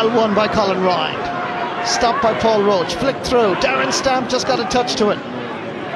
Well won by Colin Ryan. Stopped by Paul Roach. Flicked through. Darren Stamp just got a touch to it.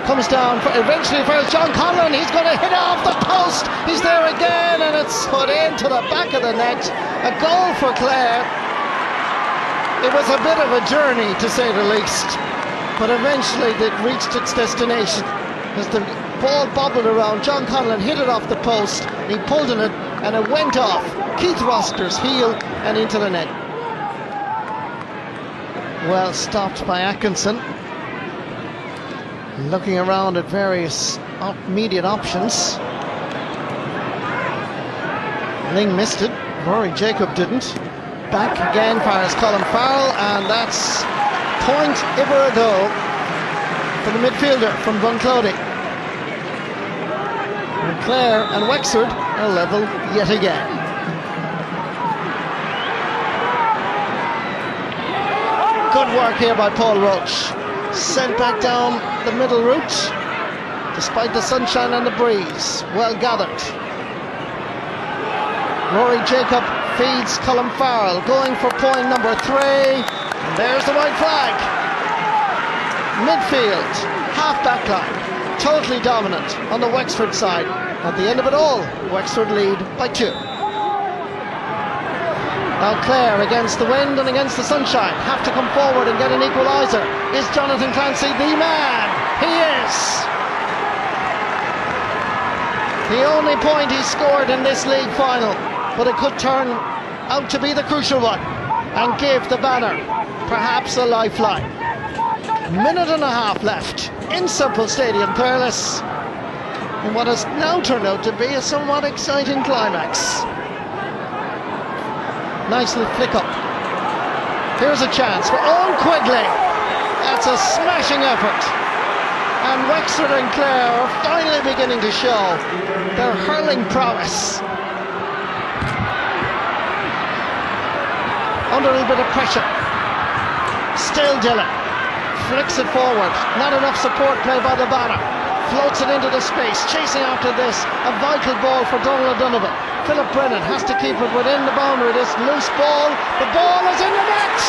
Comes down. Eventually first John Conlon. He's going to hit off the post. He's there again, and it's put into the back of the net. A goal for Clare. It was a bit of a journey, to say the least, but eventually it reached its destination as the ball bobbled around. John Conlon hit it off the post, he pulled on it, and it went off Keith Rossiter's heel and into the net. Well stopped by Atkinson, looking around at various immediate options. Ling missed it, Rory Jacob didn't. Back again fires Colin Farrell, and that's point Iberado for the midfielder from Bunclody. And Clare and Wexford are level yet again. Good work here by Paul Roach. Sent back down the middle route despite the sunshine and the breeze. Well gathered. Rory Jacob feeds Colin Farrell, going for point number 3. And there's the white flag. Midfield, half back line, totally dominant on the Wexford side. At the end of it all, Wexford lead by 2. Now Clare, against the wind and against the sunshine, have to come forward and get an equaliser. Is Jonathan Clancy the man? He is. The only point he scored in this league final, but it could turn out to be the crucial one and give the Banner perhaps a lifeline. Minute and a half left in Semple Stadium, Peerless, in what has now turned out to be a somewhat exciting climax. Nicely flick up. Here's a chance for Owen Quigley. That's a smashing effort. And Wexford and Clare are finally beginning to show their hurling prowess. Under a little bit of pressure. Still Dillon. Flicks it forward. Not enough support play by the Banner. Floats it into the space. Chasing after this. A vital ball for Donald O'Donovan. Philip Brennan has to keep it within the boundary. This loose ball. The ball is in the net.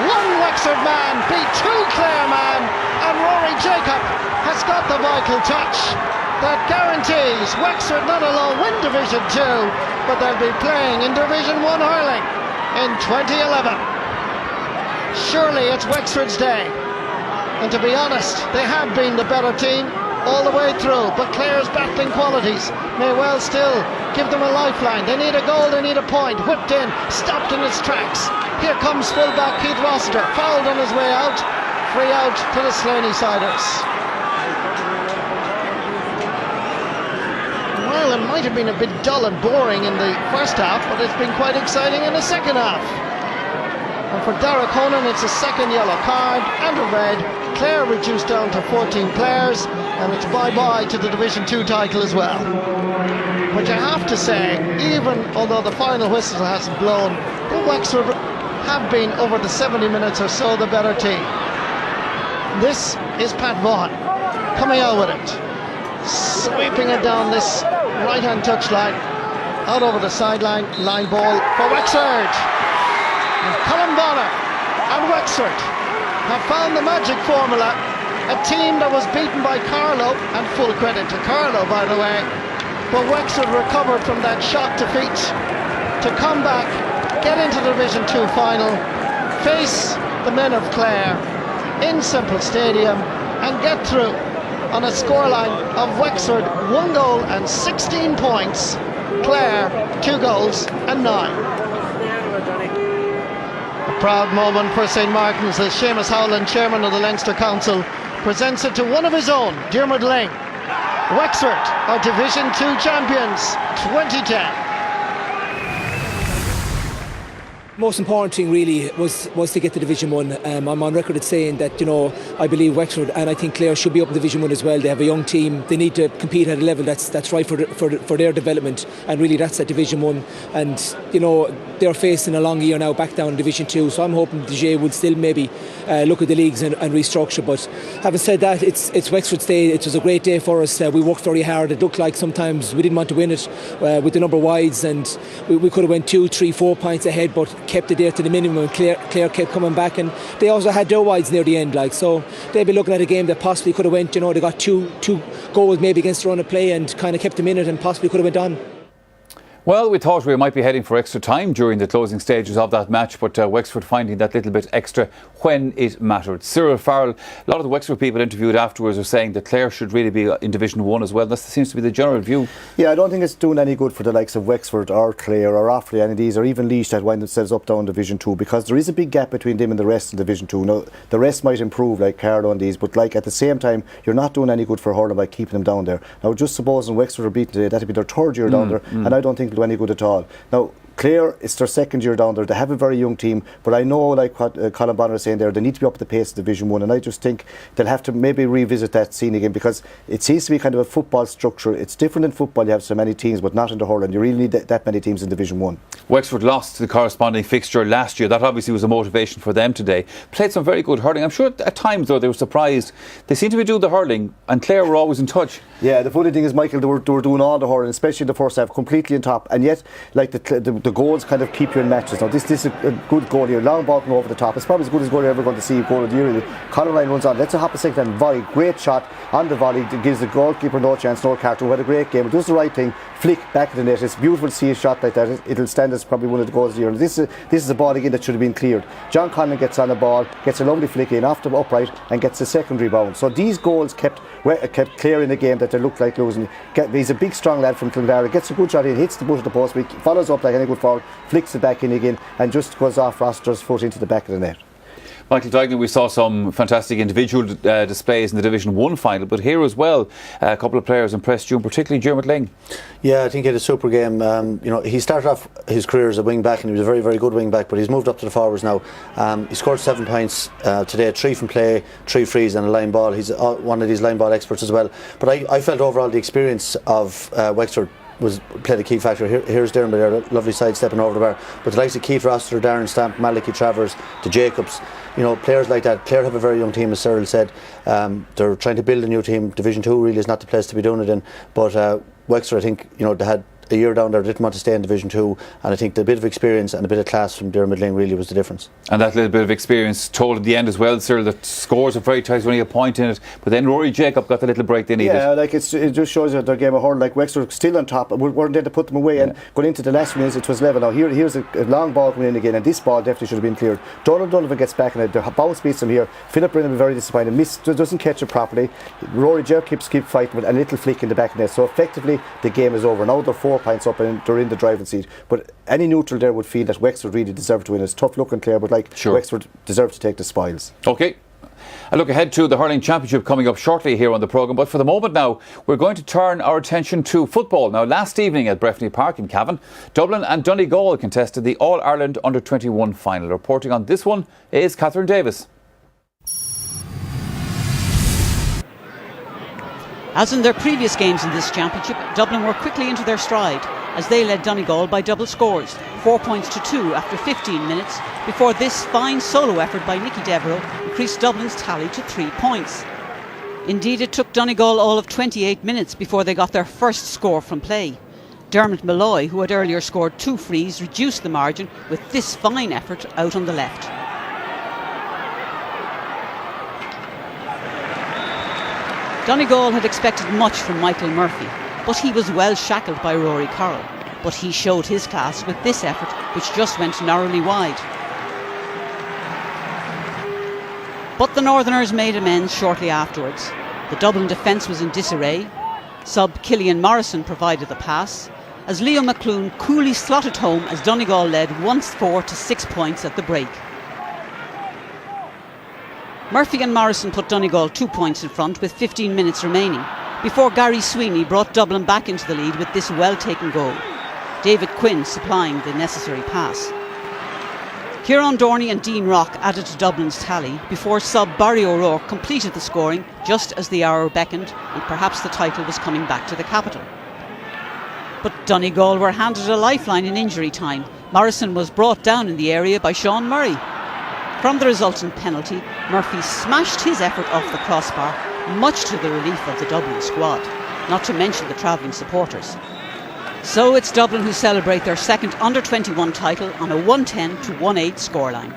One Wexford man beat 2 Clare men. And Rory Jacob has got the vital touch that guarantees Wexford not alone win Division 2, but they'll be playing in Division 1 hurling in 2011. Surely it's Wexford's day, and to be honest, they have been the better team all the way through, but Clare's battling qualities may well still give them a lifeline. They need a goal, they need a point. Whipped in, stopped in its tracks. Here comes fullback Keith Rossiter, fouled on his way out. Free out to the Slaney-siders. Well, it might have been a bit dull and boring in the first half, but it's been quite exciting in the second half. And for Derek Honan, it's a second yellow card and a red. Clare reduced down to 14 players, and it's bye-bye to the Division 2 title as well. But you have to say, even although the final whistle hasn't blown, the Wexford have been, over the 70 minutes or so, the better team. This is Pat Vaughan coming out with it, sweeping it down this right-hand touchline, out over the sideline, line ball for Wexford. And Colin Bonner and Wexford have found the magic formula. A team that was beaten by Carlow, and full credit to Carlow, by the way, but Wexford recovered from that shock defeat to come back, get into the Division 2 final, face the men of Clare in Semple Stadium, and get through on a scoreline of Wexford 1 goal and 16 points, Clare 2 goals and 9. A proud moment for St Martin's as Seamus Howland, chairman of the Leinster Council, presents it to one of his own, Diarmuid Ling. Wexford are Division 2 champions 2010. Most important thing really was to get to Division 1. I'm on record at saying that, I believe Wexford and I think Clare should be up in Division 1 as well. They have a young team. They need to compete at a level that's right for their development, and really that's at Division 1. And they're facing a long year now back down in Division 2, so I'm hoping DJ would still maybe look at the leagues and restructure. But having said that, it's Wexford's day. It was a great day for us. We worked very hard. It looked like sometimes we didn't want to win it with the number of wides, and we could have went 2, 3, 4 points ahead, but kept it there to the minimum, and Clare kept coming back, and they also had their wides near the end, like, so they'd be looking at a game that possibly could have went, you know, they got two goals maybe against the run of play and kind of kept them in it and possibly could have went on. Well, we thought we might be heading for extra time during the closing stages of that match, but Wexford finding that little bit extra when it mattered. Cyril Farrell, a lot of the Wexford people interviewed afterwards are saying that Clare should really be in Division 1 as well. That seems to be the general view. Yeah, I don't think it's doing any good for the likes of Wexford or Clare or Offaly, any of these, or even Lyster that wind themselves up down Division 2, because there is a big gap between them and the rest in Division 2. Now, the rest might improve, like Carlow and these, but like at the same time, you're not doing any good for hurling by keeping them down there. Now, just supposing Wexford are beaten today, that'd be their third year down there, and I don't think it'll do any good at all. Now, Clare, it's their second year down there. They have a very young team, but I know, like what Colin Bonner is saying there, they need to be up at the pace of Division 1, and I just think they'll have to maybe revisit that scene again, because it seems to be kind of a football structure. It's different in football, you have so many teams, but not in the hurling. You really need that many teams in Division 1. Wexford lost the corresponding fixture last year. That obviously was a motivation for them today. Played some very good hurling. I'm sure at times, though, they were surprised. They seem to be doing the hurling, and Clare were always in touch. Yeah, the funny thing is, Michael, they were doing all the hurling, especially in the first half, completely on top, and yet, like, the goals kind of keep you in matches. Now, this is a good goal here. Long ball over the top. It's probably as good as goal you're ever going to see. Goal of the year. Colin Ryan runs on. Let's a hop a second and volley. Great shot on the volley. Gives the goalkeeper no chance. No carton. Had a great game. It does the right thing. Flick back at the net. It's beautiful to see a shot like that. It'll stand as probably one of the goals of the year. And this is a ball again that should have been cleared. John Conlon gets on the ball, gets a lovely flick in off the upright, and gets a second rebound. So these goals kept Clare in the game that they looked like losing. He's a big, strong lad from Kildare. Gets a good shot in, hits the butt of the post, but he follows up like any good foul, flicks it back in again, and just goes off Roster's foot into the back of the net. Michael Duignan, we saw some fantastic individual displays in the Division 1 final, but here as well, a couple of players impressed you, and particularly Dermot Ling. Yeah, I think he had a super game. You know, he started off his career as a wing back, and he was a very, very good wing back, but he's moved up to the forwards now. He scored 7 points today, 3 from play, 3 frees and a line ball. He's one of these line ball experts as well. But I felt overall the experience of Wexford played a key factor. Here's Dermot there, lovely side stepping over the bar. But the likes of Keith Rossiter, Darren Stamp, Malachy Travers, the Jacobs, you know, players like that. Clare have a very young team, as Cyril said. They're trying to build a new team. Division 2 really is not the place to be doing it in. But Wexford, I think, you know, they had a year down there, didn't want to stay in Division 2, and I think the bit of experience and a bit of class from Dermot Ling really was the difference. And that little bit of experience told at the end as well, Cyril, that scores are very tight, only a point in it, but then Rory Jacob got the little break they needed. Yeah, like it just shows you their game of hurling. Like Wexford still on top, weren't there to put them away, and going into the last minutes it was level. Now here's a long ball coming in again, and this ball definitely should have been cleared. Donald Donovan gets back and the bounce beats him here. Philip Brennan very disappointed, doesn't catch it properly. Rory Jacob keeps fighting with a little flick in the back of the net, so effectively the game is over. Now they're 4 points up and they're in the driving seat, but any neutral there would feel that Wexford really deserved to win. It's tough looking Clare, but like sure, Wexford deserved to take the spoils. Okay, I look ahead to the hurling championship coming up shortly here on the programme, but for the moment now we're going to turn our attention to football. Now, last evening at Breffni Park in Cavan, Dublin and Donegal contested the All-Ireland Under-21 final. Reporting on this one is Catherine Davis. As in their previous games in this championship, Dublin were quickly into their stride as they led Donegal by double scores, 4 points to 2 after 15 minutes, before this fine solo effort by Nicky Devereux increased Dublin's tally to 3 points. Indeed, it took Donegal all of 28 minutes before they got their first score from play. Dermot Malloy, who had earlier scored 2 frees, reduced the margin with this fine effort out on the left. Donegal had expected much from Michael Murphy, but he was well shackled by Rory Carroll. But he showed his class with this effort, which just went narrowly wide. But the Northerners made amends shortly afterwards. The Dublin defence was in disarray. Sub Killian Morrison provided the pass, as Leo McClune coolly slotted home as Donegal led once 4 to 6 points at the break. Murphy and Morrison put Donegal 2 points in front with 15 minutes remaining, before Gary Sweeney brought Dublin back into the lead with this well-taken goal. David Quinn supplying the necessary pass. Kieran Dorney and Dean Rock added to Dublin's tally before sub Barry O'Rourke completed the scoring just as the hour beckoned and perhaps the title was coming back to the capital. But Donegal were handed a lifeline in injury time. Morrison was brought down in the area by Sean Murray. From the resultant penalty, Murphy smashed his effort off the crossbar, much to the relief of the Dublin squad, not to mention the travelling supporters. So it's Dublin who celebrate their second under-21 title on a 110-18 scoreline.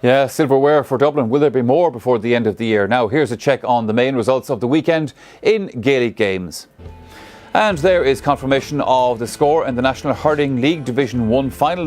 Yeah, silverware for Dublin. Will there be more before the end of the year? Now, here's a check on the main results of the weekend in Gaelic games. And there is confirmation of the score in the National Hurling League Division 1 final.